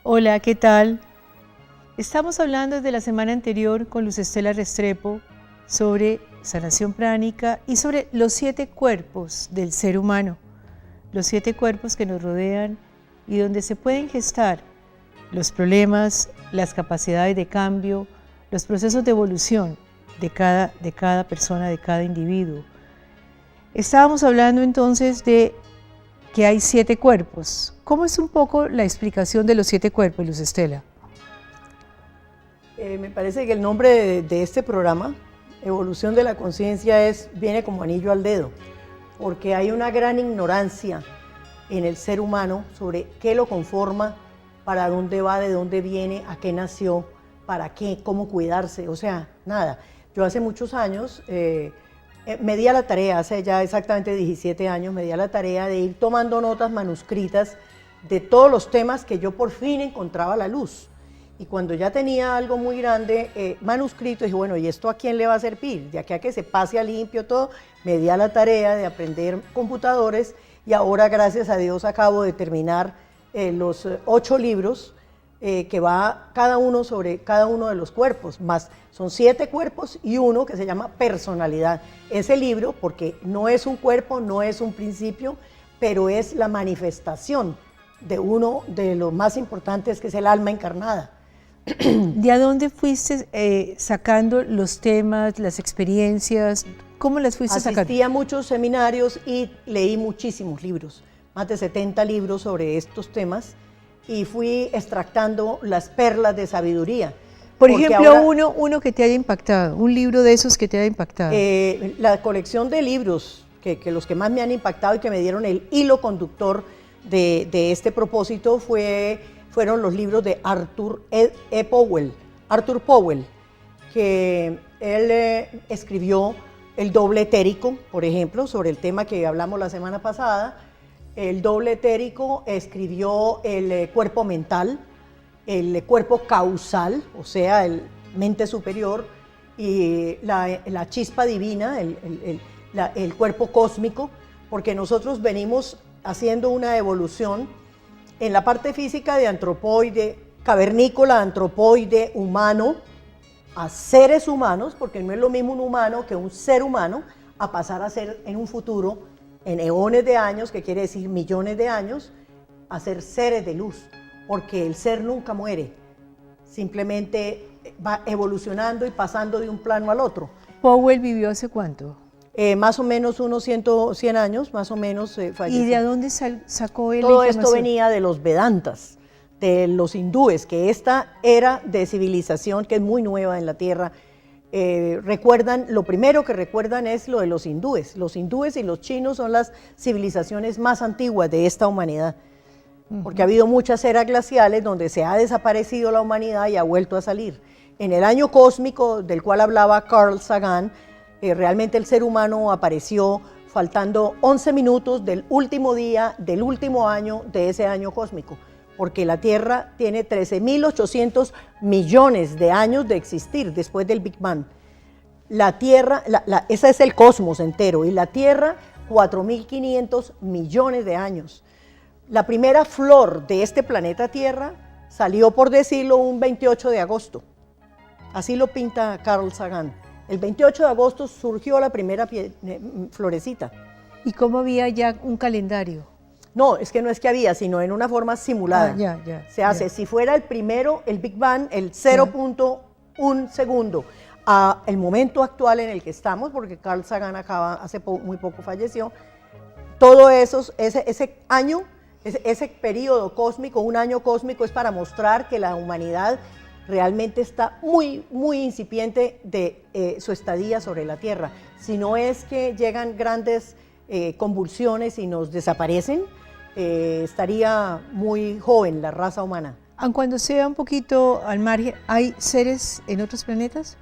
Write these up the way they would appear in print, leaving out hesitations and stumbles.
Hola, ¿qué tal? Estamos hablando desde la semana anterior con Luz Estela Restrepo sobre sanación pránica y sobre los 7 cuerpos del ser humano, los 7 cuerpos que nos rodean y donde se pueden gestar los problemas, las capacidades de cambio, los procesos de evolución de cada persona, de cada individuo. Estábamos hablando entonces de que hay 7 cuerpos. ¿Cómo es un poco la explicación de los 7 cuerpos, Luz Estela? Me parece que el nombre de este programa, Evolución de la Conciencia, viene como anillo al dedo, porque hay una gran ignorancia en el ser humano sobre qué lo conforma, para dónde va, de dónde viene, a qué nació, para qué, cómo cuidarse, o sea, nada. Yo hace muchos años me di a la tarea, hace ya exactamente 17 años, me di a la tarea de ir tomando notas manuscritas de todos los temas que yo por fin encontraba a la luz. Y cuando ya tenía algo muy grande manuscrito, dije, bueno, ¿y esto a quién le va a servir? De aquí a que se pase a limpio todo, me di a la tarea de aprender computadores y ahora, gracias a Dios, acabo de terminar los 8 libros que va cada uno sobre cada uno de los cuerpos, más son 7 cuerpos y uno que se llama personalidad. Ese libro, porque no es un cuerpo, no es un principio, pero es la manifestación de uno de los más importantes, que es el alma encarnada. ¿De dónde fuiste sacando los temas, las experiencias? ¿Cómo las fuiste sacando? Asistí a muchos seminarios y leí muchísimos libros, más de 70 libros sobre estos temas, y fui extractando las perlas de sabiduría. Por ejemplo, ahora, uno que te haya impactado, un libro de esos que te haya impactado. La colección de libros, que los que más me han impactado y que me dieron el hilo conductor de este propósito fueron los libros de Arthur Powell, que él escribió El doble etérico, por ejemplo, sobre el tema que hablamos la semana pasada. El doble etérico escribió el cuerpo mental, el cuerpo causal, o sea, el mente superior, y la chispa divina, el cuerpo cósmico, porque nosotros venimos haciendo una evolución en la parte física de antropoide, cavernícola, antropoide, humano, a seres humanos, porque no es lo mismo un humano que un ser humano, a pasar a ser en un futuro, en eones de años, que quiere decir millones de años, a ser seres de luz, porque el ser nunca muere, simplemente va evolucionando y pasando de un plano al otro. ¿Powell vivió hace cuánto? Más o menos unos 100 años, más o menos falleció. ¿Y de dónde sacó él Todo esto venía de los Vedantas, de los hindúes, que esta era de civilización que es muy nueva en la Tierra. Recuerdan, lo primero que recuerdan es lo de los hindúes. Los hindúes y los chinos son las civilizaciones más antiguas de esta humanidad, porque ha habido muchas eras glaciales donde se ha desaparecido la humanidad y ha vuelto a salir. En el año cósmico del cual hablaba Carl Sagan, realmente el ser humano apareció faltando 11 minutos del último día, del último año de ese año cósmico, porque la Tierra tiene 13.800 millones de años de existir después del Big Bang. La Tierra, ese es el cosmos entero, y la Tierra 4.500 millones de años. La primera flor de este planeta Tierra salió, por decirlo, un 28 de agosto. Así lo pinta Carl Sagan. El 28 de agosto surgió la primera florecita. ¿Y cómo había ya un calendario? No, es que no es que había, sino en una forma simulada. Se hace, si fuera el primero, el Big Bang, el 0.1 segundo, a el momento actual en el que estamos, porque Carl Sagan hace muy poco falleció, todo eso, ese año, ese periodo cósmico, un año cósmico, es para mostrar que la humanidad realmente está muy, muy incipiente de su estadía sobre la Tierra. Si no es que llegan grandes convulsiones y nos desaparecen, estaría muy joven la raza humana. Aun cuando sea un poquito al margen, ¿hay seres en otros planetas?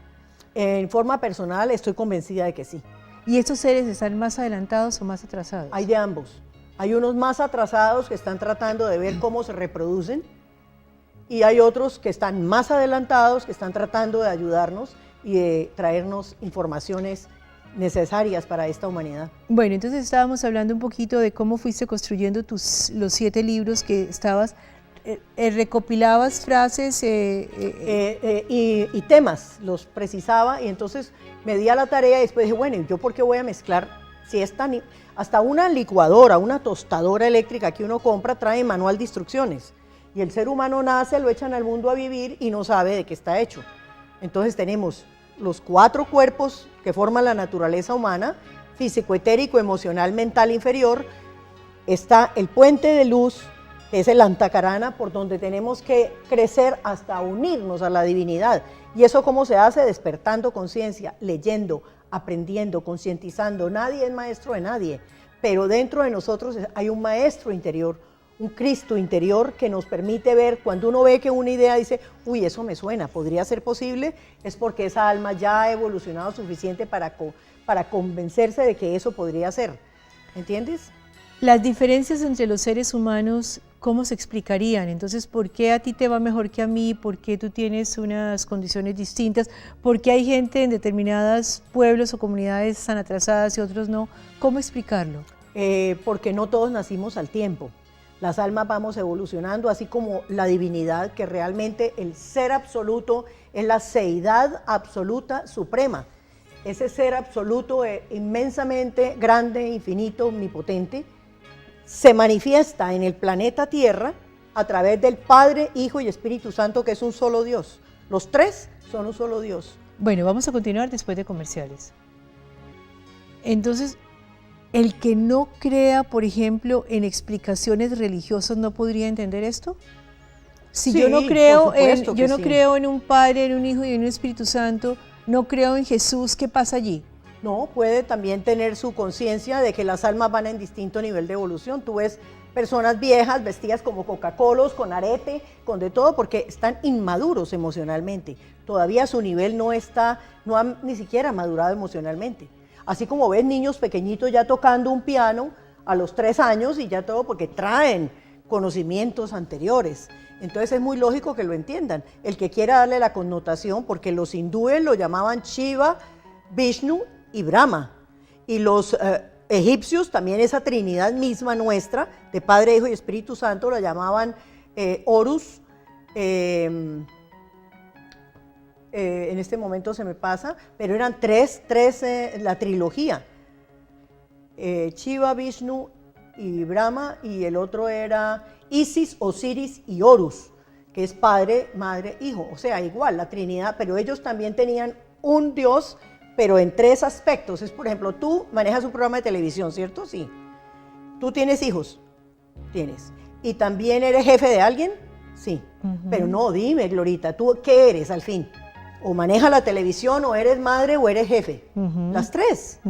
En forma personal estoy convencida de que sí. ¿Y estos seres están más adelantados o más atrasados? Hay de ambos. Hay unos más atrasados que están tratando de ver cómo se reproducen, y hay otros que están más adelantados, que están tratando de ayudarnos y de traernos informaciones necesarias para esta humanidad. Bueno, entonces estábamos hablando un poquito de cómo fuiste construyendo los 7 libros que estabas recopilabas frases y temas, los precisaba y entonces me di a la tarea y después dije, bueno, ¿y yo por qué voy a mezclar? Si es tan, hasta una licuadora, una tostadora eléctrica que uno compra trae manual de instrucciones y el ser humano nace, lo echan al mundo a vivir y no sabe de qué está hecho. Entonces tenemos los 4 cuerpos que forman la naturaleza humana, físico, etérico, emocional, mental, inferior. Está el puente de luz, que es el Antakarana, por donde tenemos que crecer hasta unirnos a la divinidad. ¿Y eso cómo se hace? Despertando conciencia, leyendo, aprendiendo, concientizando. Nadie es maestro de nadie, pero dentro de nosotros hay un maestro interior, un Cristo interior que nos permite ver, cuando uno ve que una idea dice, uy, eso me suena, podría ser posible, es porque esa alma ya ha evolucionado suficiente para convencerse de que eso podría ser. ¿Entiendes? Las diferencias entre los seres humanos, ¿cómo se explicarían? Entonces, ¿por qué a ti te va mejor que a mí? ¿Por qué tú tienes unas condiciones distintas? ¿Por qué hay gente en determinados pueblos o comunidades tan atrasadas y otros no? ¿Cómo explicarlo? Porque no todos nacimos al tiempo. Las almas vamos evolucionando, así como la divinidad, que realmente el ser absoluto es la seidad absoluta suprema. Ese ser absoluto inmensamente grande, infinito, omnipotente, se manifiesta en el planeta Tierra a través del Padre, Hijo y Espíritu Santo, que es un solo Dios. Los 3 son un solo Dios. Bueno, vamos a continuar después de comerciales. Entonces, ¿el que no crea, por ejemplo, en explicaciones religiosas no podría entender esto? Si Sí, yo no creo sí. creo en un Padre, en un Hijo y en un Espíritu Santo, no creo en Jesús, ¿qué pasa allí? No, puede también tener su conciencia de que las almas van en distinto nivel de evolución. Tú ves personas viejas vestidas como Coca-Colos, con arete, con de todo, porque están inmaduros emocionalmente. Todavía su nivel no han ni siquiera madurado emocionalmente. Así como ves niños pequeñitos ya tocando un piano a los 3 años y ya todo porque traen conocimientos anteriores. Entonces es muy lógico que lo entiendan. El que quiera darle la connotación, porque los hindúes lo llamaban Shiva, Vishnu y Brahma. Y los egipcios, también esa trinidad misma nuestra, de Padre, Hijo y Espíritu Santo, la llamaban Horus. En este momento se me pasa, pero eran tres la trilogía. Shiva, Vishnu y Brahma, y el otro era Isis, Osiris y Horus, que es Padre, Madre, Hijo. O sea, igual, la Trinidad, pero ellos también tenían un Dios, pero en 3 aspectos. Es, por ejemplo, tú manejas un programa de televisión, ¿cierto? Sí. ¿Tú tienes hijos? Tienes. ¿Y también eres jefe de alguien? Sí. Pero no, dime, Glorita, ¿tú qué eres al fin? O manejas la televisión, o eres madre, o eres jefe. Las 3.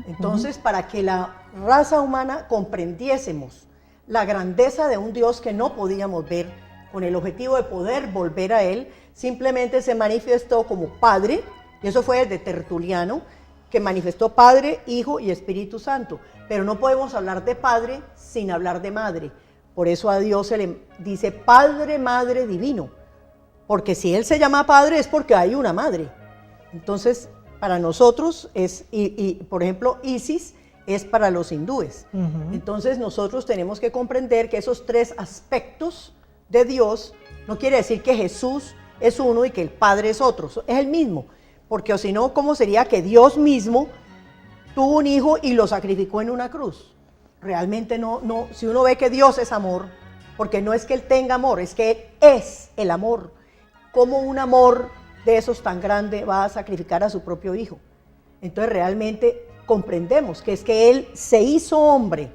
Entonces, para que la raza humana comprendiésemos la grandeza de un Dios que no podíamos ver, con el objetivo de poder volver a Él, simplemente se manifestó como Padre, y eso fue desde Tertuliano, que manifestó Padre, Hijo y Espíritu Santo. Pero no podemos hablar de Padre sin hablar de Madre. Por eso a Dios se le dice Padre, Madre Divino. Porque si Él se llama Padre es porque hay una Madre. Entonces, para nosotros es, por ejemplo, Isis es para los hindúes. Entonces, nosotros tenemos que comprender que esos 3 aspectos de Dios no quiere decir que Jesús es uno y que el Padre es otro. Es el mismo. Porque o si no, ¿cómo sería que Dios mismo tuvo un hijo y lo sacrificó en una cruz? Realmente no. Si uno ve que Dios es amor, porque no es que Él tenga amor, es que Él es el amor. ¿Cómo un amor de esos tan grande va a sacrificar a su propio hijo? Entonces realmente comprendemos que es que Él se hizo hombre,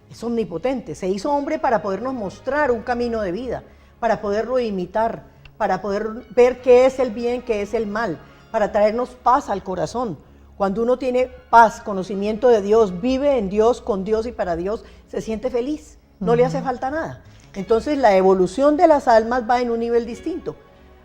es omnipotente, se hizo hombre para podernos mostrar un camino de vida, para poderlo imitar, para poder ver qué es el bien, qué es el mal, para traernos paz al corazón. Cuando uno tiene paz, conocimiento de Dios, vive en Dios, con Dios y para Dios, se siente feliz, no le hace falta nada. Entonces la evolución de las almas va en un nivel distinto.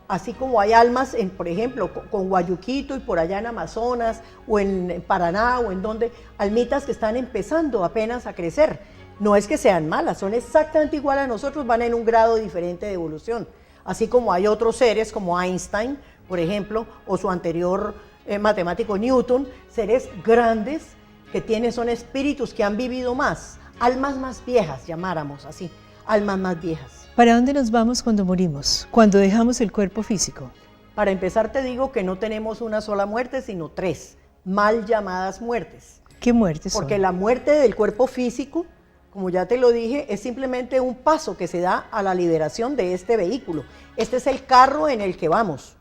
Así como hay almas, por ejemplo, con Guayuquito y por allá en Amazonas, o en Paraná, o en donde, almitas que están empezando apenas a crecer. No es que sean malas, son exactamente igual a nosotros, van en un grado diferente de evolución. Así como hay otros seres como Einstein, por ejemplo, o su anterior matemático Newton, seres grandes que son espíritus que han vivido más, almas más viejas, llamáramos así, almas más viejas. ¿Para dónde nos vamos cuando morimos? Cuando dejamos el cuerpo físico. Para empezar te digo que no tenemos una sola muerte, sino 3, mal llamadas muertes. ¿Qué muertes Porque son? la muerte del cuerpo físico, como ya te lo dije, es simplemente un paso que se da a la liberación de este vehículo. Este es el carro en el que vamos.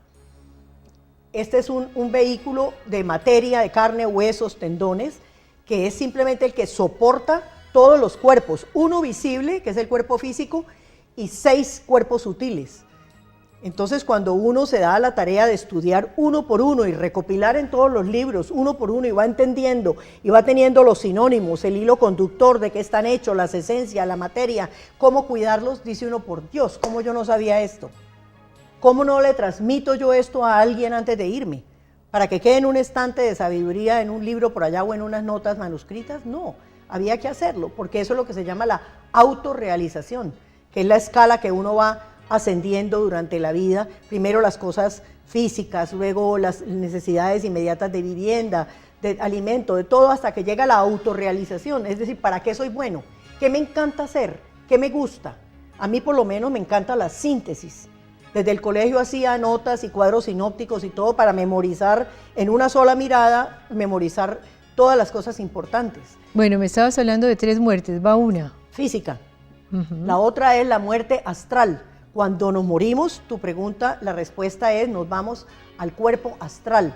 Este es un vehículo de materia, de carne, huesos, tendones, que es simplemente el que soporta todos los cuerpos. Uno visible, que es el cuerpo físico, y 6 cuerpos sutiles. Entonces, cuando uno se da a la tarea de estudiar uno por uno y recopilar en todos los libros uno por uno y va entendiendo y va teniendo los sinónimos, el hilo conductor de qué están hechos, las esencias, la materia, cómo cuidarlos, dice uno, por Dios, ¿cómo yo no sabía esto? ¿Cómo no le transmito yo esto a alguien antes de irme? ¿Para que quede en un estante de sabiduría, en un libro por allá o en unas notas manuscritas? No, había que hacerlo, porque eso es lo que se llama la autorrealización, que es la escala que uno va ascendiendo durante la vida, primero las cosas físicas, luego las necesidades inmediatas de vivienda, de alimento, de todo, hasta que llega la autorrealización, es decir, ¿para qué soy bueno? ¿Qué me encanta hacer? ¿Qué me gusta? A mí por lo menos me encanta la síntesis. Desde el colegio hacía notas y cuadros sinópticos y todo para memorizar en una sola mirada, memorizar todas las cosas importantes. Bueno, me estabas hablando de 3 muertes, va una. Física. La otra es la muerte astral. Cuando nos morimos, tu pregunta, la respuesta es, nos vamos al cuerpo astral.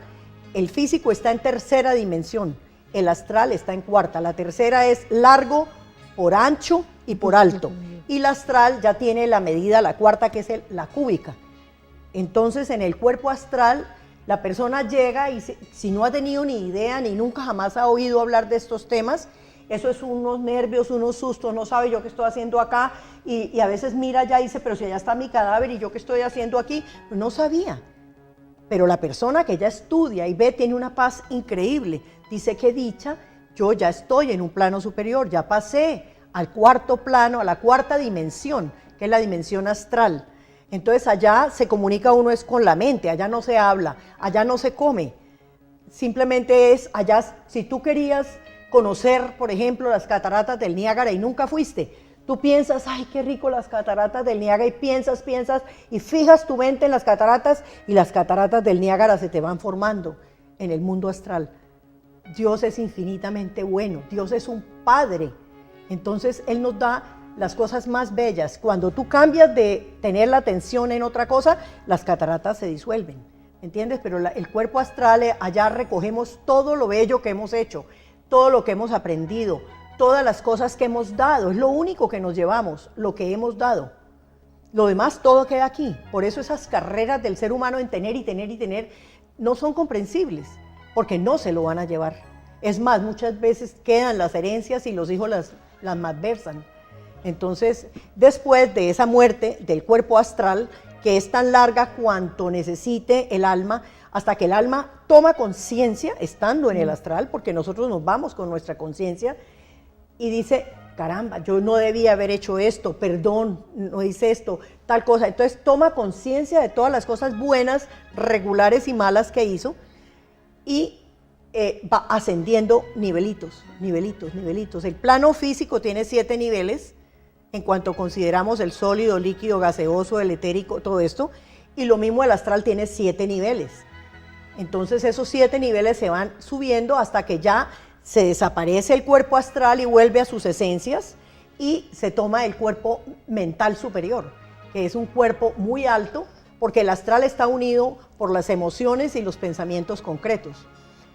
El físico está en tercera dimensión, el astral está en cuarta. La tercera es largo, por ancho y por alto. Y la astral ya tiene la medida, la cuarta, que es la cúbica. Entonces, en el cuerpo astral, la persona llega y si no ha tenido ni idea, ni nunca jamás ha oído hablar de estos temas, eso es unos nervios, unos sustos, no sabe yo qué estoy haciendo acá, y a veces mira allá y dice, pero si allá está mi cadáver y yo qué estoy haciendo aquí, pues no sabía. Pero la persona que ya estudia y ve tiene una paz increíble, dice, qué dicha, yo ya estoy en un plano superior, ya pasé al cuarto plano, a la cuarta dimensión, que es la dimensión astral. Entonces allá se comunica uno es con la mente, allá no se habla, allá no se come, simplemente es allá, si tú querías conocer, por ejemplo, las cataratas del Niágara y nunca fuiste, tú piensas, ay, qué rico las cataratas del Niágara, y piensas, y fijas tu mente en las cataratas, y las cataratas del Niágara se te van formando en el mundo astral. Dios es infinitamente bueno, Dios es un Padre, entonces Él nos da las cosas más bellas. Cuando tú cambias de tener la atención en otra cosa, las cataratas se disuelven, ¿entiendes? Pero el cuerpo astral, allá recogemos todo lo bello que hemos hecho, todo lo que hemos aprendido, todas las cosas que hemos dado, es lo único que nos llevamos, lo que hemos dado. Lo demás todo queda aquí. Por eso esas carreras del ser humano en tener y tener y tener no son comprensibles, porque no se lo van a llevar. Es más, muchas veces quedan las herencias y los hijos las malversan. Entonces, después de esa muerte del cuerpo astral, que es tan larga cuanto necesite el alma, hasta que el alma toma conciencia, estando en el astral, porque nosotros nos vamos con nuestra conciencia, y dice, caramba, yo no debía haber hecho esto, perdón, no hice esto, tal cosa. Entonces toma conciencia de todas las cosas buenas, regulares y malas que hizo, y va ascendiendo nivelitos. El plano físico tiene 7 niveles, en cuanto consideramos el sólido, líquido, gaseoso, el etérico, todo esto, y lo mismo el astral tiene 7 niveles. Entonces esos 7 niveles se van subiendo hasta que ya se desaparece el cuerpo astral y vuelve a sus esencias y se toma el cuerpo mental superior, que es un cuerpo muy alto, porque el astral está unido por las emociones y los pensamientos concretos.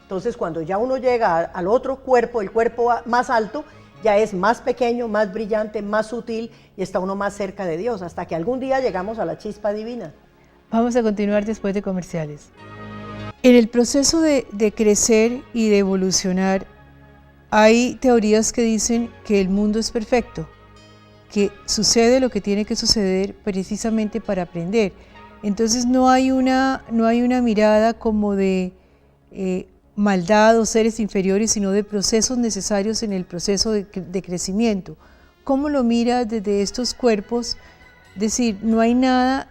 Entonces cuando ya uno llega al otro cuerpo, el cuerpo más alto, ya es más pequeño, más brillante, más sutil y está uno más cerca de Dios, hasta que algún día llegamos a la chispa divina. Vamos a continuar después de comerciales. En el proceso de crecer y de evolucionar, hay teorías que dicen que el mundo es perfecto, que sucede lo que tiene que suceder precisamente para aprender. Entonces no hay una mirada como de maldad o seres inferiores, sino de procesos necesarios en el proceso de crecimiento. ¿Cómo lo miras desde estos cuerpos? Es decir, no hay nada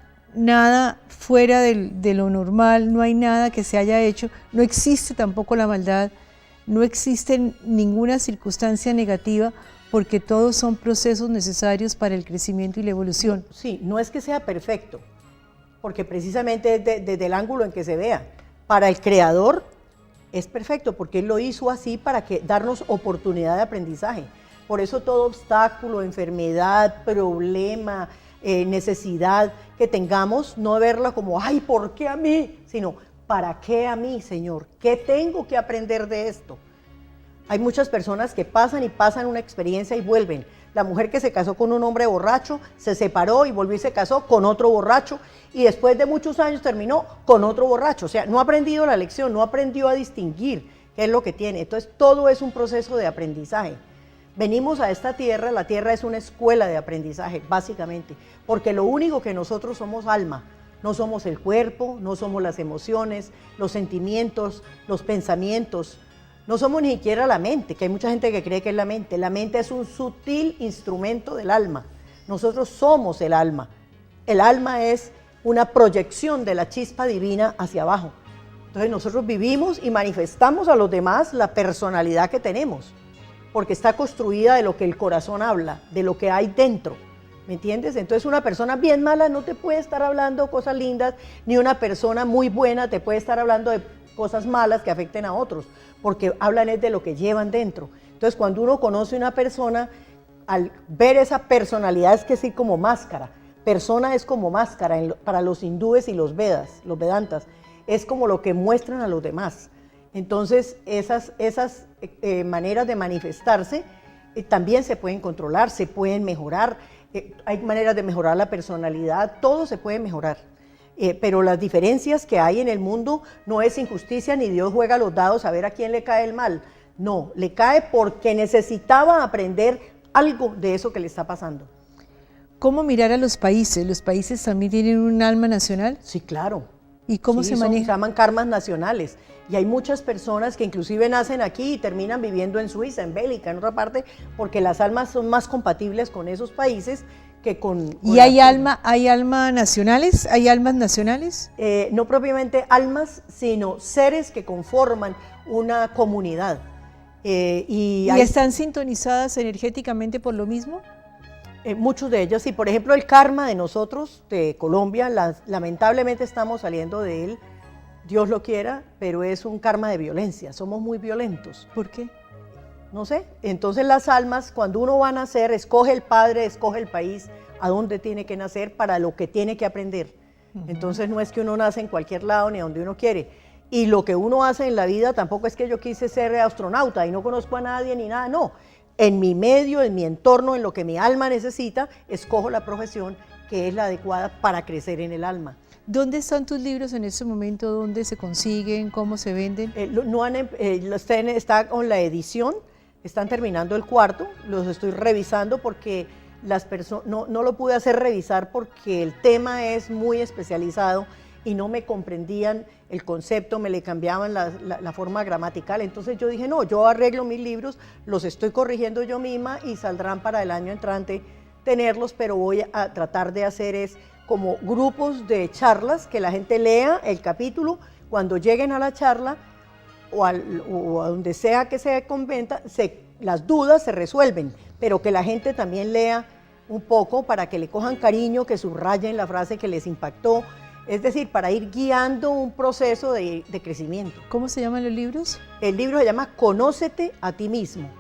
fuera de lo normal, no hay nada que se haya hecho, no existe tampoco la maldad, no existe ninguna circunstancia negativa, porque todos son procesos necesarios para el crecimiento y la evolución. Sí, no es que sea perfecto, porque precisamente es desde el ángulo en que se vea. Para el creador es perfecto, porque Él lo hizo así para darnos oportunidad de aprendizaje. Por eso todo obstáculo, enfermedad, problema, necesidad que tengamos, no verla como, ay, ¿por qué a mí? Sino, ¿para qué a mí, Señor? ¿Qué tengo que aprender de esto? Hay muchas personas que pasan y pasan una experiencia y vuelven. La mujer que se casó con un hombre borracho, se separó y volvió y se casó con otro borracho y después de muchos años terminó con otro borracho. O sea, no ha aprendido la lección, no aprendió a distinguir qué es lo que tiene. Entonces, todo es un proceso de aprendizaje. Venimos a esta tierra, la tierra es una escuela de aprendizaje, básicamente, porque lo único que nosotros somos alma, no somos el cuerpo, no somos las emociones, los sentimientos, los pensamientos, no somos ni siquiera la mente, que hay mucha gente que cree que es la mente. La mente es un sutil instrumento del alma. Nosotros somos el alma. El alma es una proyección de la chispa divina hacia abajo. Entonces nosotros vivimos y manifestamos a los demás la personalidad que tenemos, porque está construida de lo que el corazón habla, de lo que hay dentro. ¿Me entiendes? Entonces una persona bien mala no te puede estar hablando cosas lindas, ni una persona muy buena te puede estar hablando de cosas malas que afecten a otros, porque hablan es de lo que llevan dentro. Entonces cuando uno conoce a una persona, al ver esa personalidad es que sí como máscara, persona es como máscara para los hindúes y los Vedas, los Vedantas, es como lo que muestran a los demás. Entonces esas maneras de manifestarse también se pueden controlar, se pueden mejorar, hay maneras de mejorar la personalidad, todo se puede mejorar. Pero las diferencias que hay en el mundo no es injusticia ni Dios juega los dados a ver a quién le cae el mal. No, le cae porque necesitaba aprender algo de eso que le está pasando. ¿Cómo mirar a los países? ¿Los países también tienen un alma nacional? Sí, claro. ¿Y cómo se maneja? Se llaman karmas nacionales. Y hay muchas personas que inclusive nacen aquí y terminan viviendo en Suiza, en Bélgica, en otra parte, porque las almas son más compatibles con esos países que con ¿Y hay almas nacionales? ¿Hay almas nacionales? No propiamente almas, sino seres que conforman una comunidad. ¿Y están sintonizadas energéticamente por lo mismo? Muchos de ellos, sí. Por ejemplo, el karma de nosotros, de Colombia, lamentablemente estamos saliendo de él, Dios lo quiera, pero es un karma de violencia. Somos muy violentos. ¿Por qué? No sé. Entonces las almas, cuando uno va a nacer, escoge el padre, escoge el país, a dónde tiene que nacer para lo que tiene que aprender. Entonces no es que uno nace en cualquier lado ni a donde uno quiere. Y lo que uno hace en la vida tampoco es que yo quise ser astronauta y no conozco a nadie ni nada, no. En mi medio, en mi entorno, en lo que mi alma necesita, escojo la profesión que es la adecuada para crecer en el alma. ¿Dónde están tus libros en este momento? ¿Dónde se consiguen? ¿Cómo se venden? Está con la edición, están terminando el cuarto, los estoy revisando porque no lo pude hacer revisar porque el tema es muy especializado y no me comprendían el concepto, me le cambiaban la forma gramatical. Entonces yo dije, no, yo arreglo mis libros, los estoy corrigiendo yo misma y saldrán para el año entrante tenerlos, pero voy a tratar de hacer como grupos de charlas, que la gente lea el capítulo, cuando lleguen a la charla o a donde sea que se conventa, las dudas se resuelven, pero que la gente también lea un poco para que le cojan cariño, que subrayen la frase que les impactó, es decir, para ir guiando un proceso de crecimiento. ¿Cómo se llaman los libros? El libro se llama Conócete a ti mismo,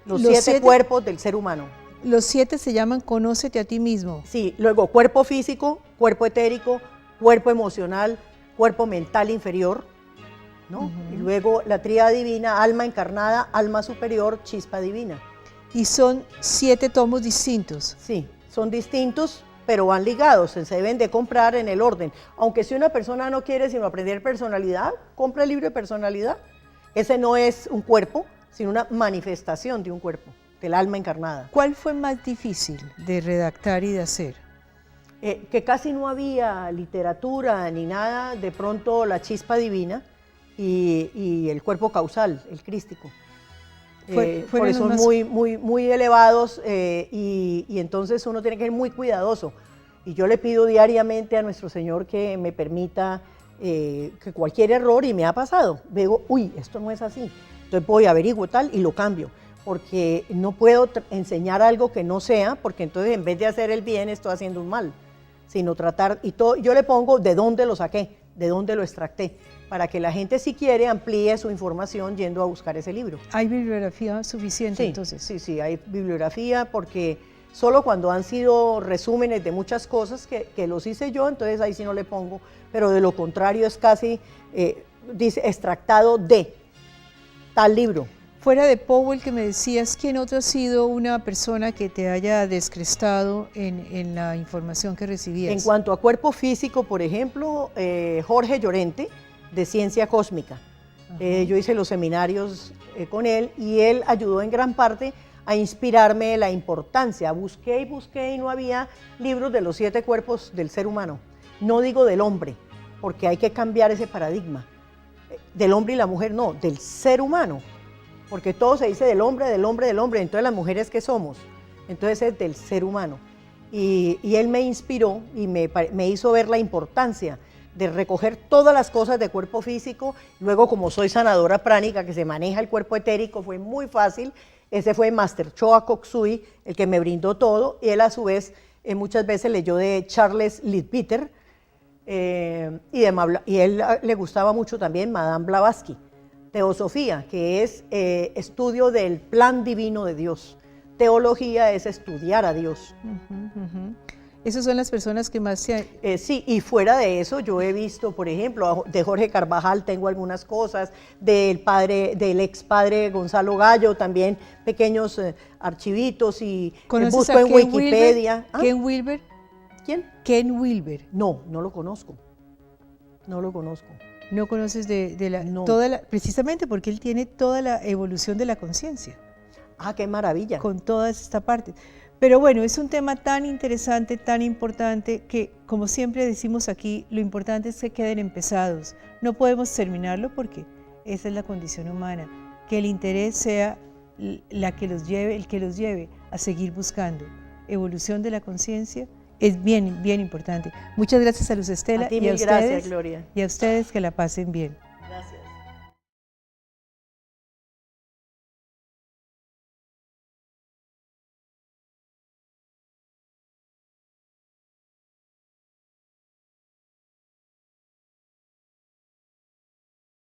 los siete cuerpos del ser humano. Los 7 se llaman Conócete a ti mismo. Sí, luego cuerpo físico, cuerpo etérico, cuerpo emocional, cuerpo mental inferior, ¿no? Y luego la tríada divina, alma encarnada, alma superior, chispa divina. ¿Y son 7 tomos distintos? Sí, son distintos, pero van ligados, se deben de comprar en el orden. Aunque si una persona no quiere sino aprender personalidad, compra el libro de personalidad. Ese no es un cuerpo, sino una manifestación de un cuerpo, del alma encarnada. ¿Cuál fue más difícil de redactar y de hacer? Que casi no había literatura ni nada, de pronto la chispa divina y el cuerpo causal, el crístico. Porque son muy elevados y entonces uno tiene que ser muy cuidadoso. Y yo le pido diariamente a nuestro Señor que me permita que cualquier error, y me ha pasado, digo, uy, esto no es así. Entonces voy, averiguo tal y lo cambio. porque no puedo enseñar algo que no sea, porque entonces en vez de hacer el bien estoy haciendo un mal, sino tratar, y todo, yo le pongo de dónde lo saqué, de dónde lo extracté, para que la gente si quiere amplíe su información yendo a buscar ese libro. ¿Hay bibliografía suficiente Sí, entonces? sí, hay bibliografía porque solo cuando han sido resúmenes de muchas cosas que los hice yo, entonces ahí sí no le pongo, pero de lo contrario es casi, dice, extractado de tal libro. Fuera de Powell que me decías, ¿quién otro ha sido una persona que te haya descrestado en la información que recibías? En cuanto a cuerpo físico, por ejemplo, Jorge Llorente, de Ciencia Cósmica. Yo hice los seminarios con él y él ayudó en gran parte a inspirarme la importancia. Busqué y busqué y no había libros de los 7 cuerpos del ser humano. No digo del hombre, porque hay que cambiar ese paradigma. Del hombre y la mujer, no, del ser humano. Porque todo se dice del hombre, del hombre, del hombre. Entonces, ¿las mujeres qué somos? Entonces es del ser humano. Y él me inspiró y me hizo ver la importancia de recoger todas las cosas de cuerpo físico. Luego, como soy sanadora pránica, que se maneja el cuerpo etérico, fue muy fácil. Ese fue Master Choa Kok Sui, el que me brindó todo. Y él, a su vez, muchas veces leyó de Charles Leadbeater. Y él le gustaba mucho también Madame Blavatsky. Teosofía, que es estudio del plan divino de Dios. Teología es estudiar a Dios. Esas son las personas que más se... Sí, y fuera de eso yo he visto, por ejemplo, de Jorge Carvajal tengo algunas cosas, del ex padre Gonzalo Gallo, también pequeños archivitos, y busco en Wikipedia. ¿Ah? ¿Ken Wilber? ¿Quién? Ken Wilber. No lo conozco. No lo conozco. ¿No conoces No. precisamente porque él tiene toda la evolución de la conciencia? Ah, qué maravilla. Con toda esta parte. Pero bueno, es un tema tan interesante, tan importante, que como siempre decimos aquí, lo importante es que queden empezados. No podemos terminarlo porque esa es la condición humana. Que el interés sea el que los lleve a seguir buscando. Evolución de la conciencia es bien, bien importante. Muchas gracias a Luz Estela y a ustedes, gracias, Gloria. Y a ustedes, que la pasen bien.